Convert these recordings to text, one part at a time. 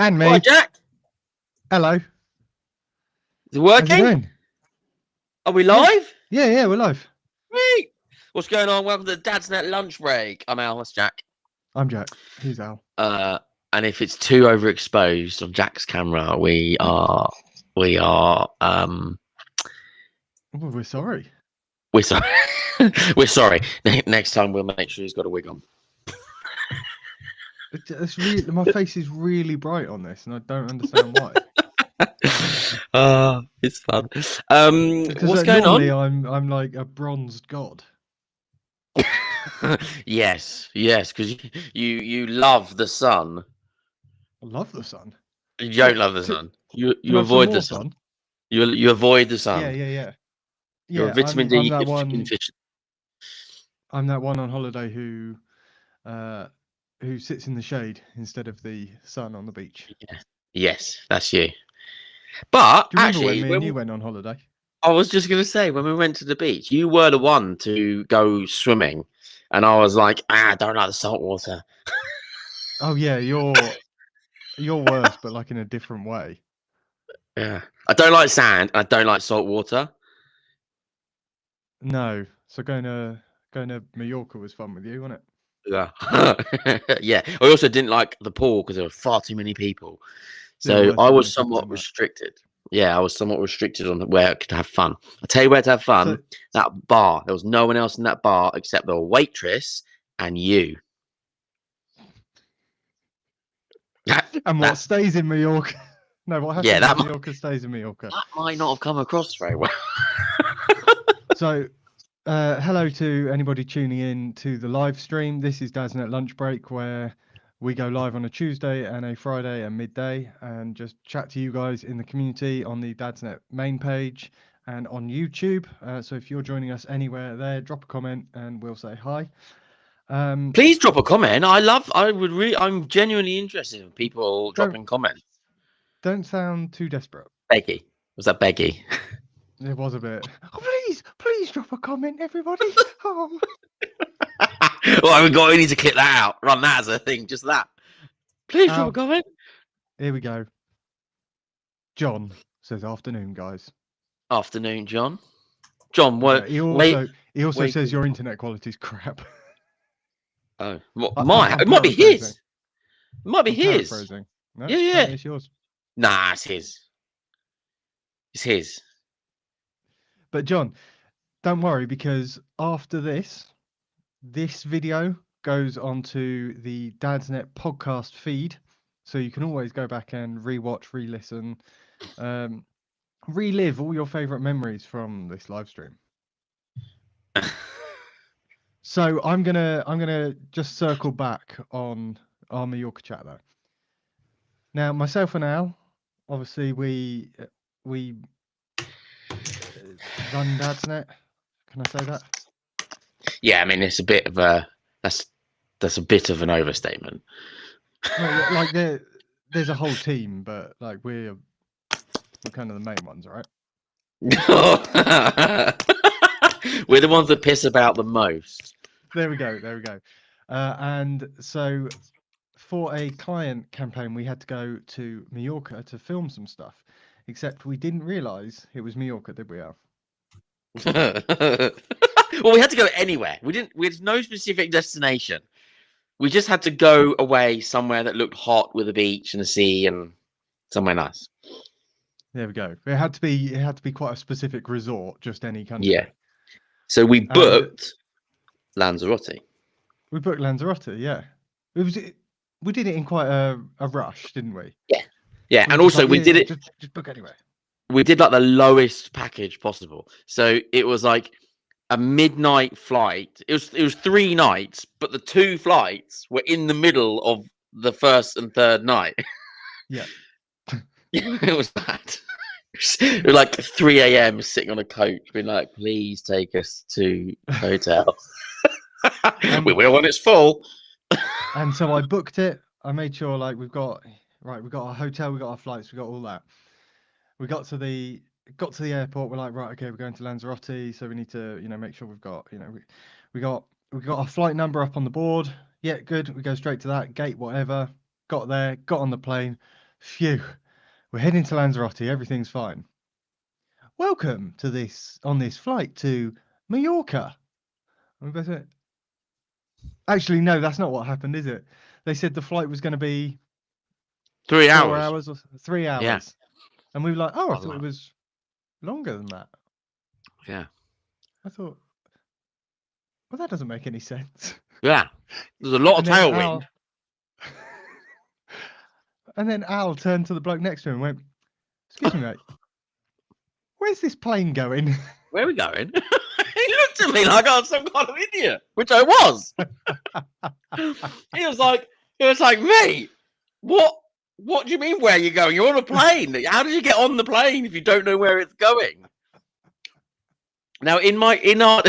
And Hi, me. Jack. Hello. Is it How you working? doing? Are we live? Yeah, we're live. Sweet. What's going on? Welcome to the Dadsnet Lunch Break. I'm Al. That's Jack. I'm Jack. He's Al. And if it's too overexposed on Jack's camera, we are. Oh, we're sorry. We're sorry. We're sorry. Next time we'll make sure he's got a wig on. It's really, my face is really bright on this, and I don't understand why. It's fun. Because What's going normally on? I'm like a bronzed god. Yes, because you love the sun. I love the sun. You don't What? love the sun. You Love some avoid more the sun. sun? You avoid the sun. Yeah. You're a Yeah, vitamin I'm D that one. deficient. I'm that one on holiday who sits in the shade instead of the sun on the beach. Yeah. Yes, that's you. But Do you remember when actually, me and you went on holiday? I was just going to say, when we went to the beach, you were the one to go swimming, and I was like, I don't like the salt water. Oh yeah, you're worse, but like in a different way. Yeah, I don't like sand. And I don't like salt water. No, so going to Mallorca was fun with you, wasn't it? Yeah, yeah. I also didn't like the pool because there were far too many people. There So were I too many was people somewhat in that. restricted. Yeah, I was somewhat restricted on where I could have fun. I'll tell you where to have fun. So That bar. There was no one else in that bar except the waitress and you. and what stays in Mallorca? No, what happens That in Mallorca stays in Mallorca. might not have come across very well. So, hello to anybody tuning in to the live stream. This is Dadsnet Lunch Break, where we go live on a Tuesday and a Friday and midday, and just chat to you guys in the community on the Dadsnet main page and on YouTube. So if you're joining us anywhere there, drop a comment and we'll say hi. Please drop a comment. I'm genuinely interested in people dropping comments. Don't sound too desperate. Becky. Was that Becky? It was a bit. Oh, please drop a comment, everybody. Well, we need to clip that out. Run that as a thing. Just that. Please drop a comment. Here we go. John says, "Afternoon, guys." Afternoon, John. John, what? He also says your internet quality's crap. Oh, it might be his. It might be his. Paraphrasing. No, yeah. It's yours. Nah, it's his. It's his. But John, don't worry, because after this video goes onto the Dadsnet podcast feed, so you can always go back and rewatch, re-listen, relive all your favorite memories from this live stream. So I'm gonna just circle back on our Mallorca chat though. Now, myself and Al, obviously we run Dadsnet. Can I say that? Yeah, I mean it's a bit of a that's a bit of an overstatement. No, like there's a whole team, but like we're kind of the main ones, right? We're the ones that piss about the most. There we go. And so for a client campaign, we had to go to Mallorca to film some stuff. Except we didn't realise it was Mallorca, did we, Al? Well, we had to go anywhere. We had no specific destination. We just had to go away somewhere that looked hot with a beach and a sea and somewhere nice. There we go. It had to be quite a specific resort, just any country. Yeah. So we booked Lanzarote. We booked Lanzarote, yeah. We did it in quite a rush, didn't we? Yeah, and also we did it. Just book anywhere. We did like the lowest package possible. So it was like a midnight flight. It was 3 nights, but the 2 flights were in the middle of the first and third night. Yeah. It was that. It was like 3 a.m. sitting on a coach, being like, "Please take us to the hotel." We will when it's full. And so I booked it. I made sure like we've got our hotel, we got our flights, we got all that. We got to the airport. We're like, right, okay, we're going to Lanzarote, so we need to, make sure we've got, we got our flight number up on the board. Yeah, good. We go straight to that gate, whatever. Got there, got on the plane, Phew. We're heading to Lanzarote. Everything's fine. Welcome to this flight to Mallorca. Actually, no, that's not what happened, is it? They said the flight was going to be 3 4 hours. hours or 3 hours. Yeah. And we were like, oh, I Love thought that. it was longer than that. Yeah. I thought, well, that doesn't make any sense. Yeah. There's a lot of And then tailwind. And then Al turned to the bloke next to him and went, excuse me, mate, where's this plane going? Where are we going? He looked at me like I was some kind of idiot, which I was. He was like, mate, what do you mean where are you going? You're on a plane. How did you get on the plane if you don't know where it's going? Now, in our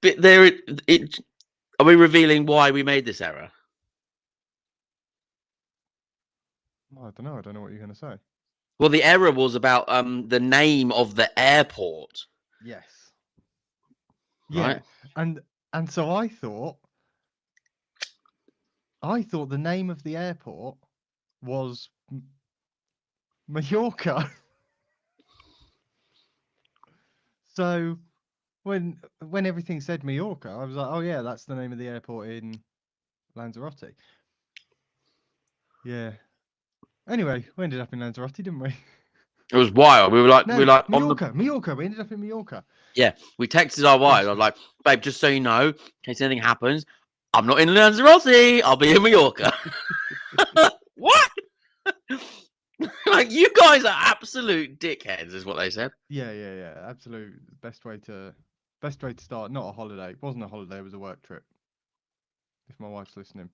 bit there, are we revealing why we made this error? I don't know. I don't know what you're going to say. Well, the error was about the name of the airport. Yes. Right. Yeah. And so I thought the name of the airport was Mallorca. So when everything said Mallorca, I was like, oh yeah, that's the name of the airport in Lanzarote. Yeah. Anyway, we ended up in Lanzarote, didn't we? It was wild. We were like, Mallorca. We ended up in Mallorca. Yeah, we texted our wife. I was like, babe, just so you know, in case anything happens, I'm not in Lanzarote. I'll be in Mallorca. What? Like, you guys are absolute dickheads, is what they said. Yeah. Absolute best way to start. Not a holiday. It wasn't a holiday. It was a work trip. If my wife's listening.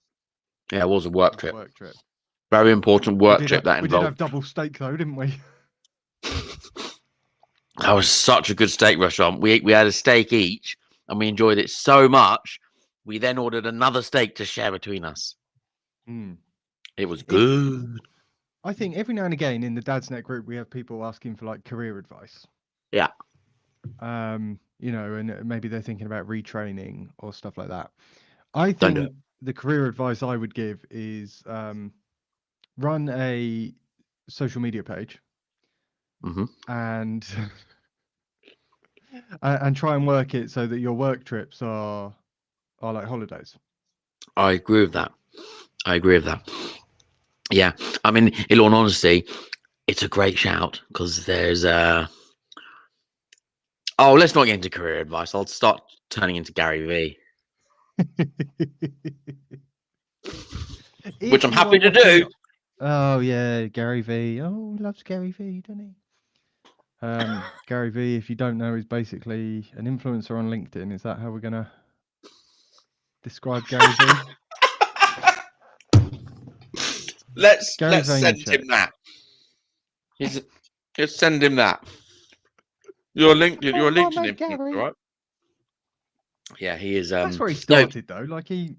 Yeah, it was a work trip. Work trip. Very important work trip that we involved. did have double steak though, didn't we? That was such a good steak restaurant. We had a steak each, and we enjoyed it so much. We then ordered another steak to share between us. It was good. I think every now and again in the Dadsnet group we have people asking for like career advice. Yeah. You know, and maybe they're thinking about retraining or stuff like that. I think the career advice I would give is run a social media page and try and work it so that your work trips are like holidays. I agree with that. Yeah, I mean, in all honesty, it's a great shout because there's oh, let's not get into career advice. I'll start turning into Gary V. Which I'm happy to do. Oh yeah, Gary V. Oh, he loves Gary V, doesn't he? Gary V, if you don't know, is basically an influencer on LinkedIn. Is that how we're gonna describe Gary V? Let's send him that. Let's send him that. You're LinkedIn influencer, right? Yeah, he is. That's where he started, though. Like he's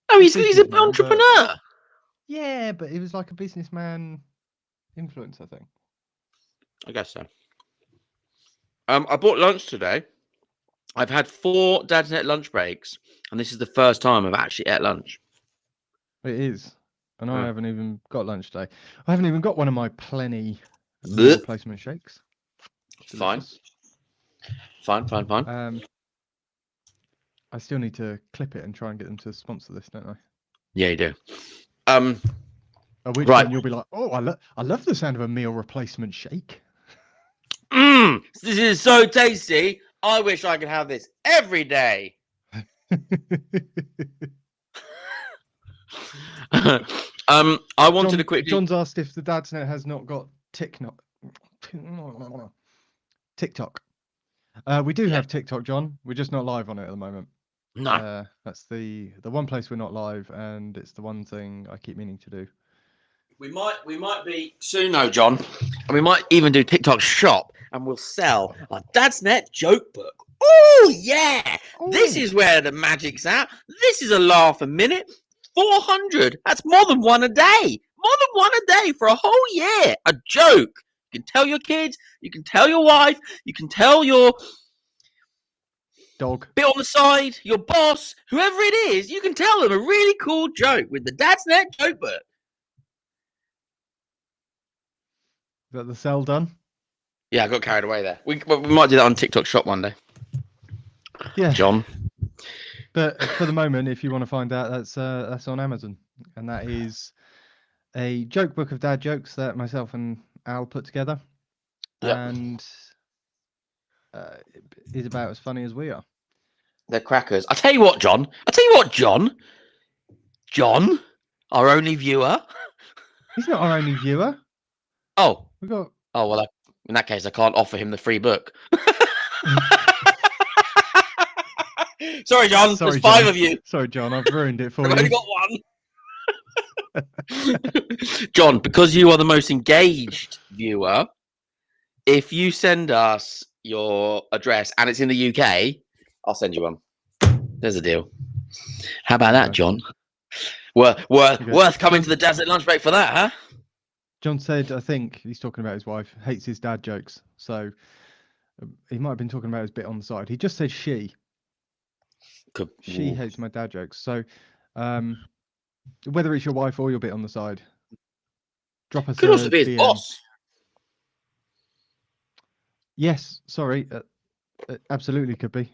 an entrepreneur. But, yeah, but he was like a businessman influencer thing. I guess so. I bought lunch today. I've had 4 Dadsnet lunch breaks, and this is the first time I've actually ate lunch. It is, and I haven't even got lunch today. I haven't even got one of my plenty meal replacement shakes. Fine. I still need to clip it and try and get them to sponsor this, don't I? Yeah, you do. At which point you'll be like, "Oh, I love the sound of a meal replacement shake." This is so tasty. I wish I could have this every day. I wanted to quickly. John's asked if the Dadsnet has not got TikTok. We do have TikTok, John. We're just not live on it at the moment. No. That's the one place we're not live, and it's the one thing I keep meaning to do. We might be soon though, John. And we might even do TikTok shop, and we'll sell our Dadsnet joke book. Oh yeah! Ooh. This is where the magic's at. This is a laugh a minute. 400. That's more than one a day. More than one a day for a whole year. A joke. You can tell your kids. You can tell your wife. You can tell your dog. Bit on the side. Your boss. Whoever it is. You can tell them a really cool joke with the Dadsnet joke book. Got the cell done. Yeah, I got carried away there. We might do that on TikTok Shop one day. Yeah, John. But for the moment, if you want to find out, that's on Amazon, and that is a joke book of dad jokes that myself and Al put together, Yep. and is about as funny as we are. They're crackers. I tell you what, John. John, our only viewer. He's not our only viewer. Oh. We got. Oh well. In that case, I can't offer him the free book. Sorry, John. There's 5 of you. Sorry, John. I've ruined it for I've you. only got one. John, because you are the most engaged viewer, if you send us your address and it's in the UK, I'll send you one. There's a deal. How about that, John? Worth coming to the Dadsnet Lunch Break for that, huh? John said, I think he's talking about his wife, hates his dad jokes. So he might have been talking about his bit on the side. He just said she. She hates my dad jokes. So whether it's your wife or your bit on the side, drop us could also be his DM. boss. Yes, sorry. Absolutely could be.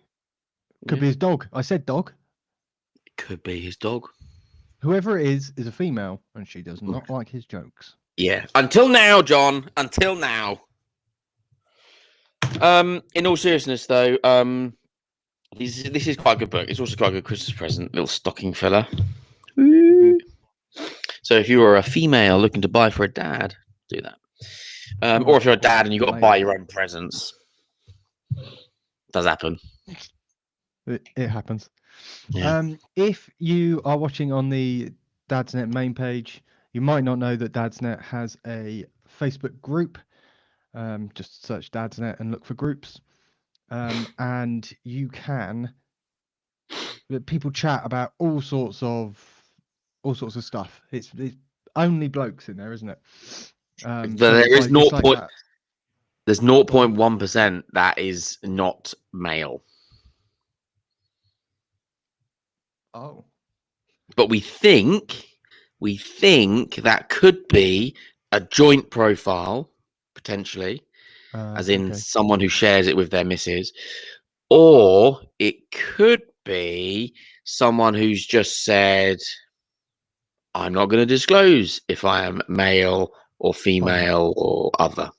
Could be his dog. I said dog. It could be his dog. Whoever it is a female, and she does not like his jokes. Yeah. Until now, John. Until now. In all seriousness, though, this is quite a good book. It's also quite a good Christmas present, little stocking filler. So if you are a female looking to buy for a dad, do that. Or if you're a dad and you've got to buy your own presents. Does happen. It happens. Yeah. If you are watching on the Dadsnet main page, you might not know that Dadsnet has a Facebook group. Just search Dadsnet and look for groups. And you can people chat about all sorts of stuff. It's only blokes in there, isn't it? There is there's 0.1% that is not male. Oh. But we think that could be a joint profile, potentially, as in someone who shares it with their missus, or it could be someone who's just said, I'm not going to disclose if I am male or female or other.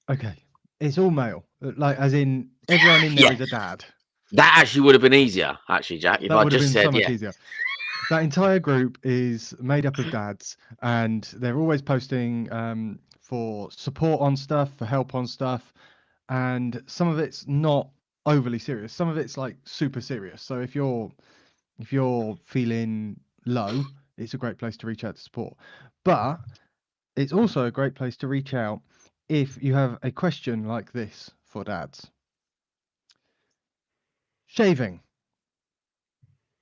Okay. It's all male. Like, as in, everyone in there is a dad. That actually would have been easier, actually, Jack, if I just said, so much easier. That entire group is made up of dads, and they're always posting for support on stuff, for help on stuff, and some of it's not overly serious. Some of it's like super serious. So if you're feeling low, it's a great place to reach out to support. But it's also a great place to reach out if you have a question like this for dads. Shaving.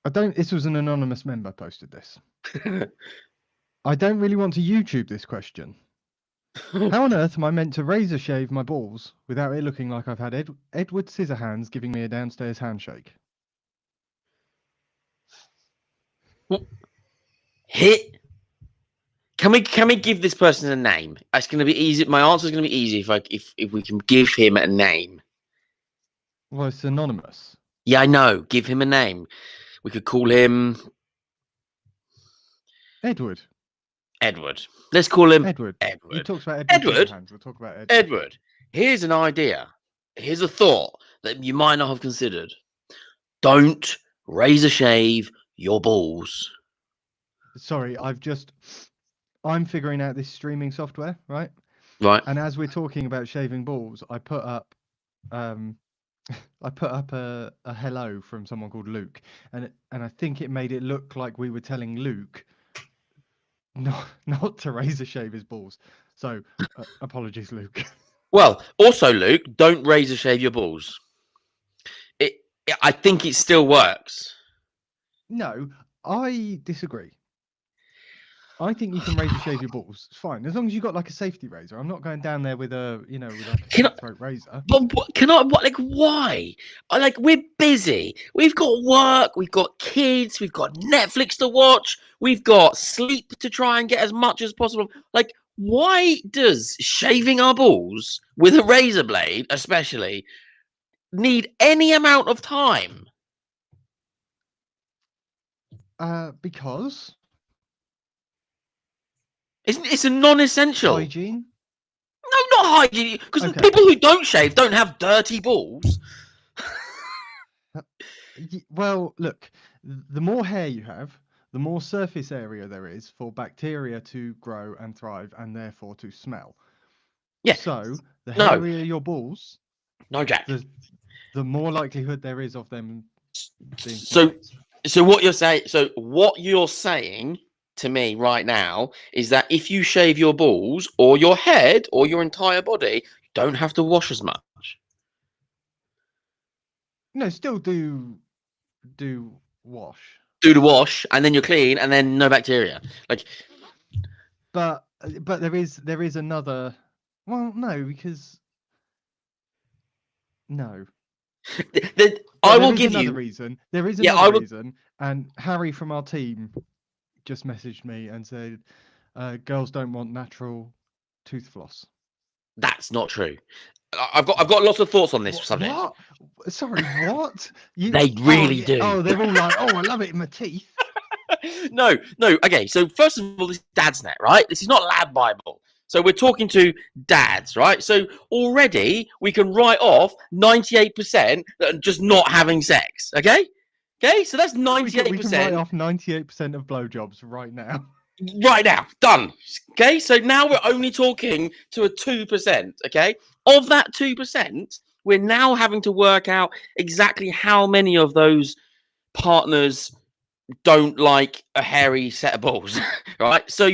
This was an anonymous member posted this. I don't really want to YouTube this question. How on earth am I meant to razor shave my balls without it looking like I've had Edward Scissorhands giving me a downstairs handshake? Can we give this person a name? It's going to be easy. My answer is going to be easy if we can give him a name. Well, it's anonymous. Yeah, I know. Give him a name. We could call him Edward. Let's call him Edward. Edward. He talks about Edward. We'll talk about Edward. Edward. Here's an idea. Here's a thought that you might not have considered. Don't razor shave your balls. Sorry, I'm figuring out this streaming software, right? Right. And as we're talking about shaving balls, I put up a hello from someone called Luke, and I think it made it look like we were telling Luke not to razor shave his balls. So apologies, Luke. Well, also, Luke, don't razor shave your balls. I think it still works. No, I disagree. I think you can razor shave your balls. It's fine, as long as you got like a safety razor. I'm not going down there with a throat razor. But why? We're busy. We've got work. We've got kids. We've got Netflix to watch. We've got sleep to try and get as much as possible. Why does shaving our balls with a razor blade, especially, need any amount of time? Because It's a non-essential. hygiene. No, not hygiene. Because Okay. people who don't shave don't have dirty balls. Well, look, the more hair you have, the more surface area there is for bacteria to grow and thrive and therefore to smell. Yeah. So the No. hairier your balls, No, Jack. the more likelihood there is of them being So, smelly. what you're saying to me right now is that if you shave your balls or your head or your entire body, you don't have to wash as much. No, still do wash. Do the wash, and then you're clean, and then no bacteria. Like, But there is another. Well, no, because no. I will There is give another you. reason. There is Yeah, another I will. reason. And Harry from our team just messaged me and said, "Girls don't want natural tooth floss." That's not true. I've got lots of thoughts on this subject. What? Sorry, what? You? They really do. Oh, they're all like, "Oh, I love it in my teeth." No. Okay, so first of all, this is Dadsnet, right? This is not Lab Bible. So we're talking to dads, right? So already we can write off 98% that are just not having sex. Okay? Okay, so that's 98%. We can write off 98% of blowjobs right now. Right now, done. Okay, so now we're only talking to a 2%. Okay, of that 2%, we're now having to work out exactly how many of those partners don't like a hairy set of balls, right? So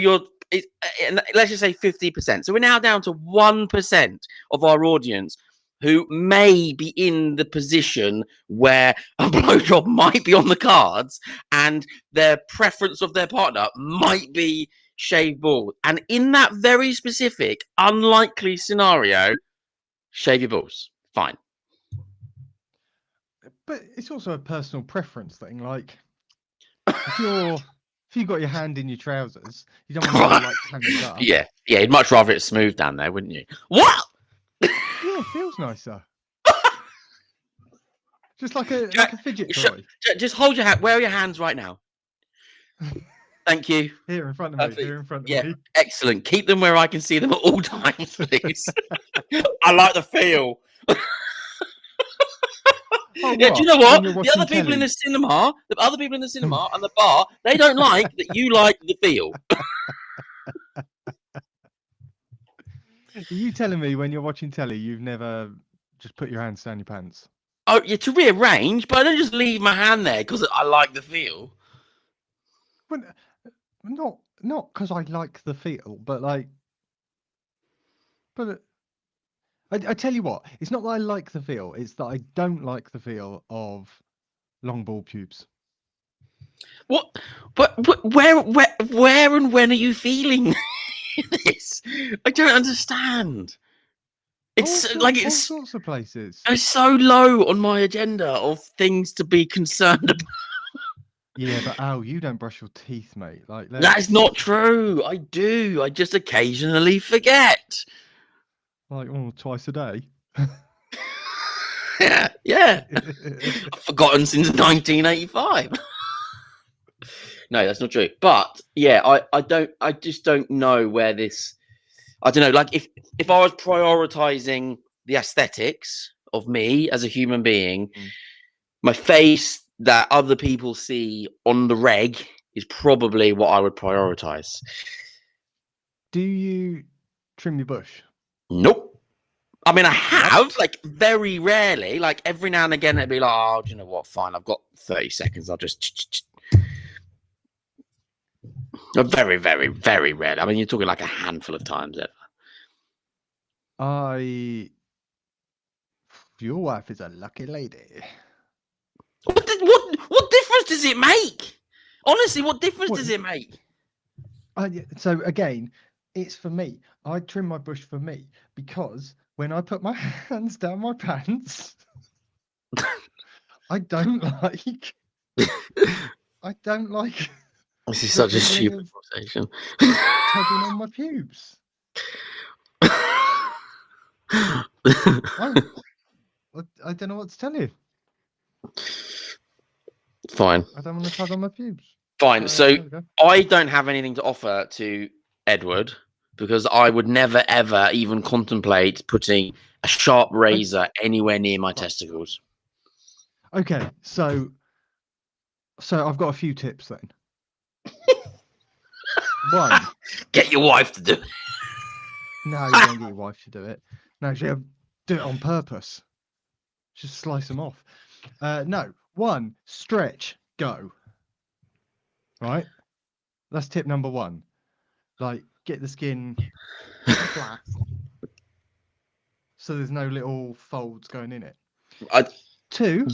let's just say 50%. So we're now down to 1% of our audience who may be in the position where a blowjob might be on the cards and their preference of their partner might be shaved bald. And in that very specific, unlikely scenario, shave your balls. Fine. But it's also a personal preference thing. Like, if you've got your hand in your trousers, you don't want to like hands up. Yeah, you'd much rather it smooth down there, wouldn't you? What? Yeah, it feels nicer. Just like a fidget toy. Just hold your hand. Where are your hands right now? Thank you. Here in front of me. Here in front of me. Excellent. Keep them where I can see them at all times, please. I like the feel. Oh, yeah, do you know what? The other people telly. in the cinema, and the bar, they don't like that you like the feel. Are you telling me when you're watching telly, you've never just put your hands down your pants? Oh, yeah, to rearrange, but I don't just leave my hand there because I like the feel. Well, not because I like the feel, but like, but I tell you what, it's not that I like the feel; it's that I don't like the feel of long ball pubes. What? But where, and when are you feeling this? I don't understand. It's all sorts of places. It's so low on my agenda of things to be concerned about. Yeah, but Al, you don't brush your teeth, mate. Like that's not true. I do. I just occasionally forget. Like twice a day. yeah. I've forgotten since 1985. No, that's not true. But yeah, I just don't know where this. I don't know. Like if I was prioritizing the aesthetics of me as a human being, my face that other people see on the reg is probably what I would prioritize. Do you trim your bush? Nope. I mean, I have, like, very rarely, like, every now and again, it'd be like, oh, do you know what? Fine, I've got 30 seconds. I'll just. Very, very, very rarely. I mean, you're talking like a handful of times ever. Your wife is a lucky lady. What difference does it make? Honestly, what difference does it make? So again, it's for me. I trim my bush for me because when I put my hands down my pants, I don't like. I don't like. This is such a stupid conversation. Tugging on my pubes. I don't know what to tell you. Fine. I don't want to tug on my pubes. Fine. So there we go. I don't have anything to offer to Edward because I would never, ever even contemplate putting a sharp razor anywhere near my testicles. Okay, so I've got a few tips then. One, get your wife to do it. No, you don't get your wife to do it. No, she'll do it on purpose. Just slice them off. No, one, stretch, go. Right? That's tip number one. Like, get the skin flat so there's no little folds going in it. Two,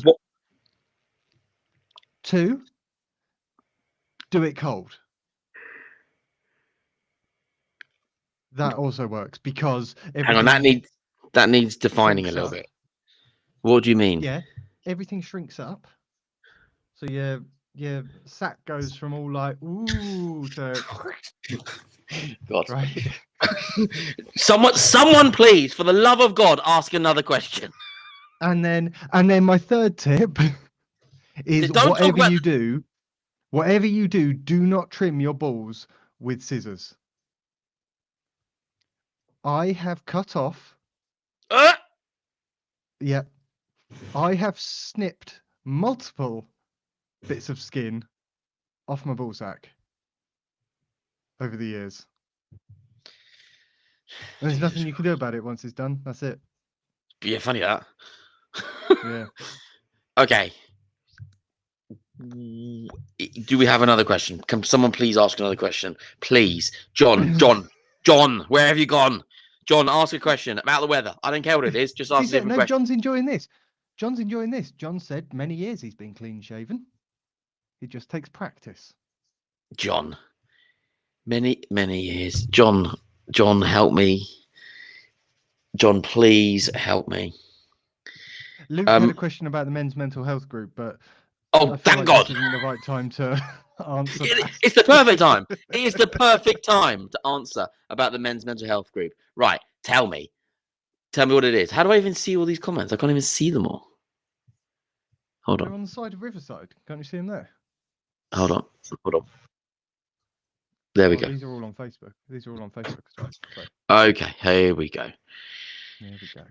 do it cold. That also works because hang on, that needs defining a little bit. What do you mean? Yeah, everything shrinks up. So your sack goes from all like ooh to God. right. Someone please, for the love of God, ask another question. And then my third tip is whatever you do, do not trim your balls with scissors. I have cut off. Yep. I have snipped multiple bits of skin off my ballsack over the years. And there's nothing you can do about it once it's done. That's it. Yeah, funny that. Yeah. Okay. Do we have another question? Can someone please ask another question? Please. John, where have you gone? John, ask a question about the weather. I don't care what it is. Just ask a different question. John's enjoying this. John said many years he's been clean shaven. It just takes practice. John. Many years. John, help me. John, please help me. Luke had a question about the men's mental health group, but thank God. This isn't the right time to answer that. It's the perfect time. It is the perfect time to answer about the men's mental health group. Right. Tell me what it is. How do I even see all these comments? I can't even see them all. Hold on. They're on the side of Riverside. Can't you see them there? Hold on. There we go. These are all on Facebook. As well. Okay, here we go. There we go.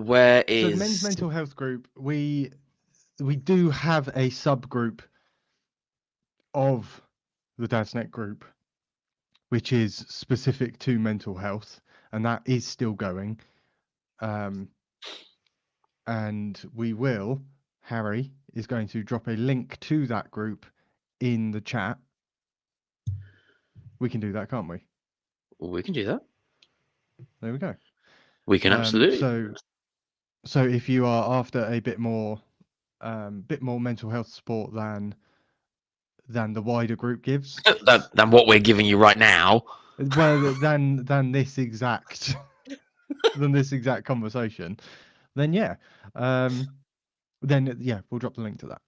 Where is... So the men's mental health group, we do have a subgroup of the Dadsnet group, which is specific to mental health, and that is still going. And Harry is going to drop a link to that group in the chat. We can do that, can't we? We can do that. There we go. We can absolutely. So if you are after a bit more mental health support than the wider group gives, than what we're giving you right now. Well, than this exact conversation, then we'll drop the link to that.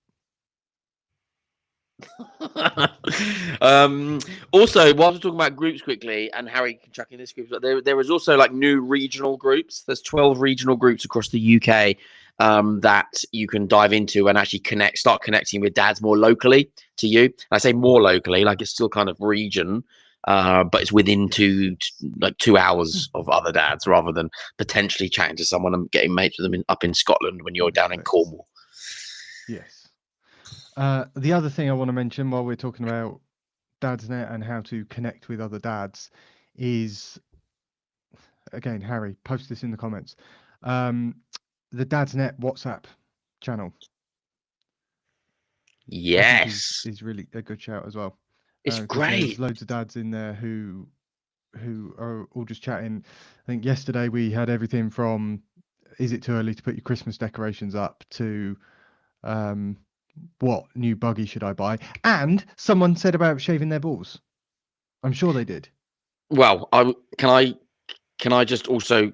Also, whilst we're talking about groups quickly, and Harry can chuck in this group, there is also like new regional groups. There's 12 regional groups across the UK that you can dive into and actually start connecting with dads more locally to you. And I say more locally, like it's still kind of region, but it's within 2 hours of other dads, rather than potentially chatting to someone and getting mates with them up in Scotland when you're down in Cornwall. Yes. The other thing I want to mention while we're talking about Dadsnet and how to connect with other dads is, again, Harry, post this in the comments. The Dadsnet WhatsApp channel. Yes, is really a good shout as well. It's great. There's loads of dads in there who are all just chatting. I think yesterday we had everything from, is it too early to put your Christmas decorations up, to what new buggy should I buy? And someone said about shaving their balls. I'm sure they did. Well, can I just also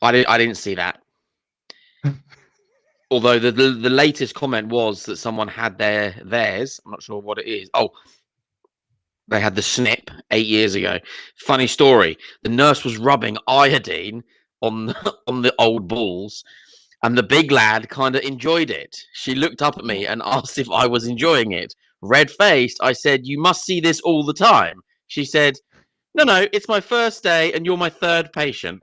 I didn't see that. Although the latest comment was that someone had theirs. I'm not sure what it is. Oh, They had the snip 8 years ago. Funny story. The nurse was rubbing iodine on on the old balls, and the big lad kind of enjoyed it. She looked up at me and asked if I was enjoying it. Red-faced, I said, "You must see this all the time." She said, "No, it's my first day, and you're my third patient."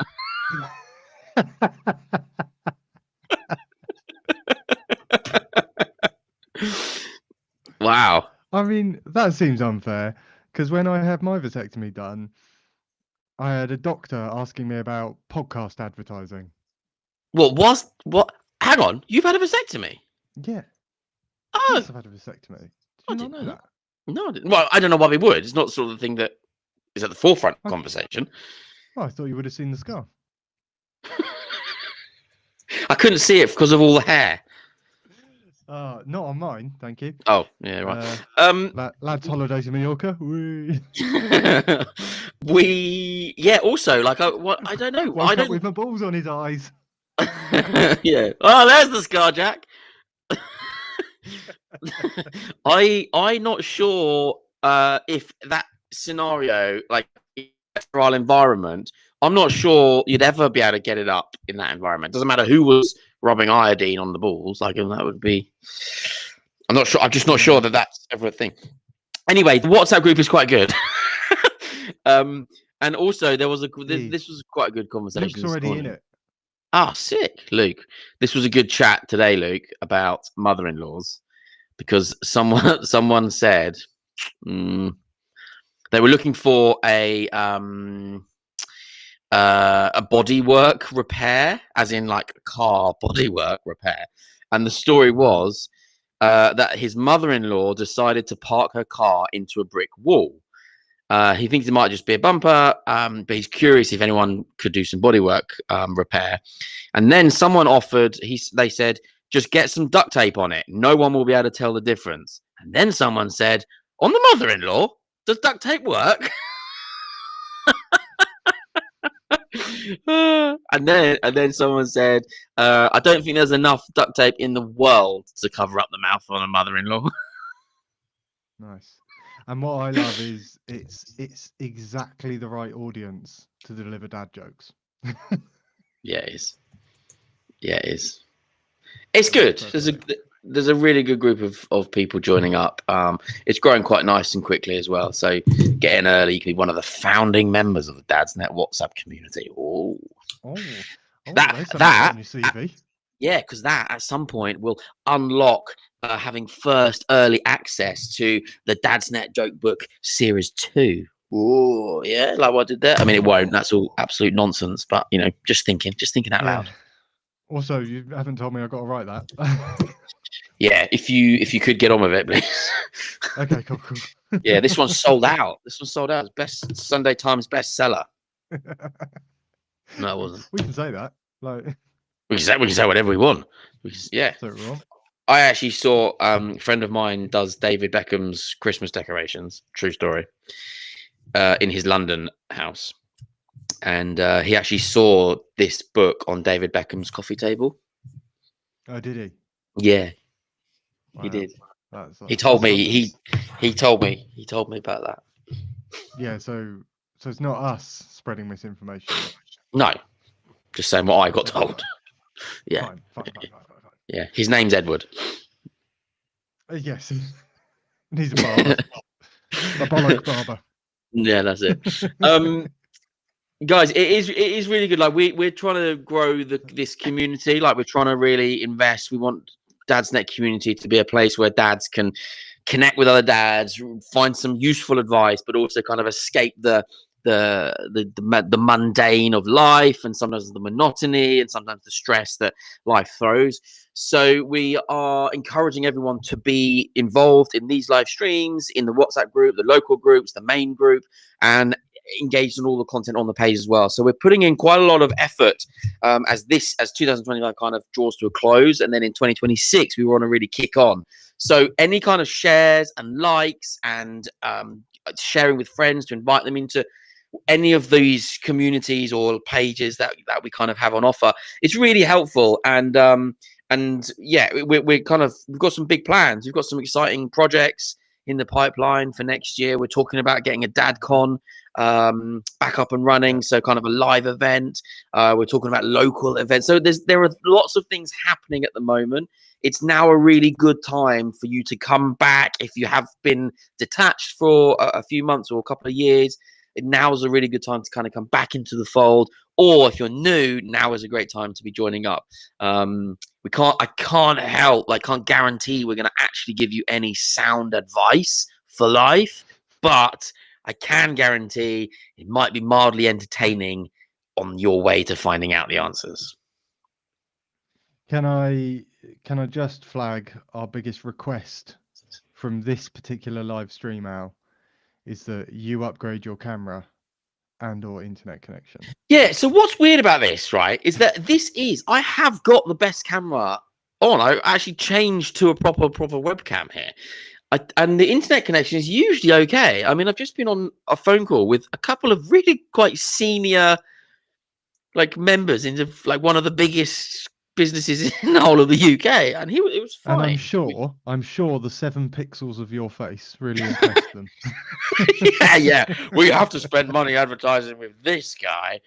Wow. I mean, that seems unfair because when I had my vasectomy done, I had a doctor asking me about podcast advertising. What? Hang on, you've had a vasectomy? Yeah. Oh, Yes, I've had a vasectomy. Did I you not didn't know know that? No, I didn't. Well, I don't know why we would. It's not sort of the thing that is at the forefront of conversation. Oh, I thought you would have seen the scar. I couldn't see it because of all the hair. Not on mine, thank you. Oh, yeah, right. Lads' holiday to Mallorca. Whee. Also, like, I don't know. Woke up with my balls on his eyes. Yeah. Oh, there's the scar, Jack. I'm not sure if that scenario, like sterile environment, I'm not sure you'd ever be able to get it up in that environment. Doesn't matter who was rubbing iodine on the balls. Like, that would be. I'm not sure. I'm just not sure that that's ever a thing. Anyway, the WhatsApp group is quite good. And also there was this was quite a good conversation. Luke's already in it. Ah, sick, Luke. This was a good chat today, Luke, about mother-in-laws, because someone said they were looking for a bodywork repair, as in like car bodywork repair, and the story was that his mother-in-law decided to park her car into a brick wall. He thinks it might just be a bumper, but he's curious if anyone could do some bodywork repair. And then someone offered, they said, just get some duct tape on it. No one will be able to tell the difference. And then someone said, on the mother-in-law, does duct tape work? and then someone said, I don't think there's enough duct tape in the world to cover up the mouth on a mother-in-law. Nice. And what I love is it's exactly the right audience to deliver dad jokes. Yeah, it is. Yeah, it is. It's good. There's a really good group of people joining up. It's growing quite nice and quickly as well. So get in early. You can be one of the founding members of the Dadsnet WhatsApp community. That on your CV. Yeah, because that at some point will unlock having first early access to the Dadsnet Joke Book Series 2. Oh, yeah, like what I did there. I mean, it won't. That's all absolute nonsense. But just thinking out loud. Also, you haven't told me I've got to write that. Yeah, if you could get on with it, please. Okay, cool. Yeah, this one's sold out. It's best Sunday Times bestseller. No, it wasn't. We can say that. Like we can say whatever we want. Yeah. So wrong. I actually saw a friend of mine does David Beckham's Christmas decorations. True story. In his London house, and he actually saw this book on David Beckham's coffee table. Oh, did he? Yeah, wow. He did. He told me. He told me about that. Yeah, so it's not us spreading misinformation. No, just saying what I got told. Yeah. Fine. Yeah, his name's Edward. Yes, he's a barber. A bollock barber. Yeah, that's it. Guys, it is really good. Like we're trying to grow this community. Like we're trying to really invest. We want Dadsnet community to be a place where dads can connect with other dads, find some useful advice, but also kind of escape the mundane of life, and sometimes the monotony, and sometimes the stress that life throws. So we are encouraging everyone to be involved in these live streams, in the WhatsApp group, the local groups, the main group, and engaged in all the content on the page as well. So we're putting in quite a lot of effort as 2025 kind of draws to a close, and then in 2026 we want to really kick on. So any kind of shares and likes and sharing with friends to invite them into any of these communities or pages that we kind of have on offer, it's really helpful. And yeah, we've got some big plans. We've got some exciting projects in the pipeline for next year. We're talking about getting a DadCon back up and running, so kind of a live event. We're talking about local events. So there are lots of things happening at the moment. It's now a really good time for you to come back if you have been detached for a few months or a couple of years. Now is a really good time to kind of come back into the fold. Or if you're new, now is a great time to be joining up. I can't guarantee we're going to actually give you any sound advice for life, but I can guarantee it might be mildly entertaining on your way to finding out the answers. Can I just flag our biggest request from this particular live stream, Al, is that you upgrade your camera and or internet connection. Yeah, so what's weird about this, right, is that I have got the best camera on. I actually changed to a proper webcam here. And the internet connection is usually okay. I mean, I've just been on a phone call with a couple of really quite senior members into one of the biggest businesses in the whole of the UK, and it was fine. And I'm sure the 7 pixels of your face really impressed them. yeah, we have to spend money advertising with this guy.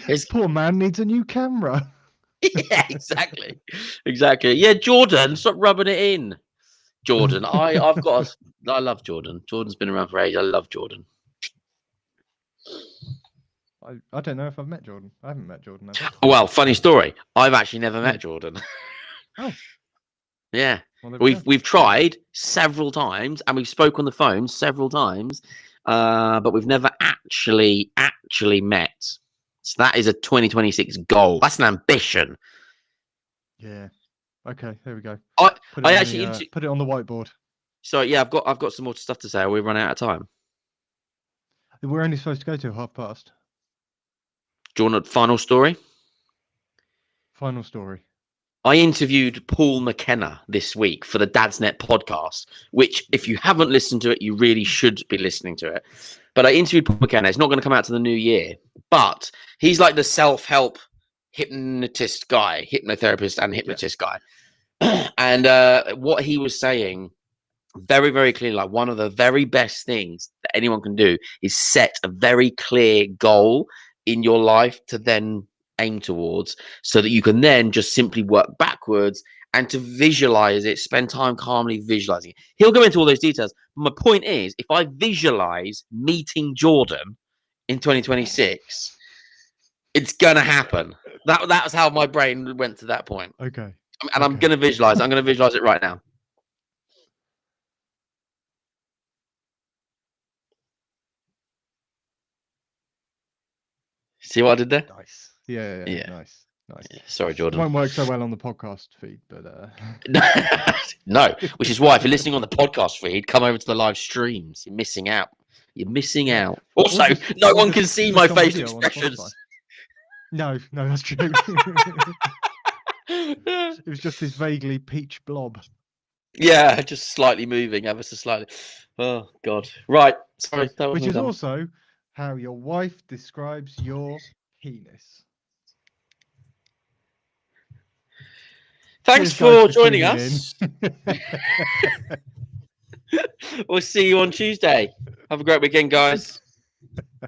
This poor man needs a new camera. Yeah, exactly. Yeah, Jordan, stop rubbing it in. Jordan, I love Jordan. Jordan's been around for ages. I love Jordan. I don't know if I've met Jordan. I haven't met Jordan. Well, funny story. I've actually never met Jordan. Oh. Yeah. Well, we've tried several times and we've spoke on the phone several times, but we've never actually met. So that is a 2026 goal. That's an ambition. Yeah. Okay, there we go. I put it on the whiteboard. So yeah, I've got some more stuff to say. We run out of time. We're only supposed to go to past. Do you want a final story? Final story. I interviewed Paul McKenna this week for the Dadsnet podcast, which if you haven't listened to it, you really should be listening to it. But I interviewed Paul McKenna. It's not going to come out to the new year, but he's like the self-help hypnotherapist and hypnotist guy. And what he was saying very, very clearly, one of the very best things that anyone can do is set a very clear goal in your life to then aim towards, so that you can then just simply work backwards and to visualize it, spend time calmly visualizing it. He'll go into all those details. My point is, if I visualize meeting Jordan in 2026, it's going to happen. That's how my brain went to that point. Okay. And I'm going to visualize. I'm going to visualize it right now. See what I did there? Nice. Yeah. Nice. Yeah, sorry, Jordan. It won't work so well on the podcast feed, but no. Which is why if you're listening on the podcast feed, come over to the live streams. You're missing out. Also, no one can see my facial expressions. No, that's true. It was just this vaguely peach blob. Yeah, just slightly moving, ever so slightly. Oh God! Right, sorry. Which is also how your wife describes your penis. Thanks for joining us. We'll see you on Tuesday. Have a great weekend, guys.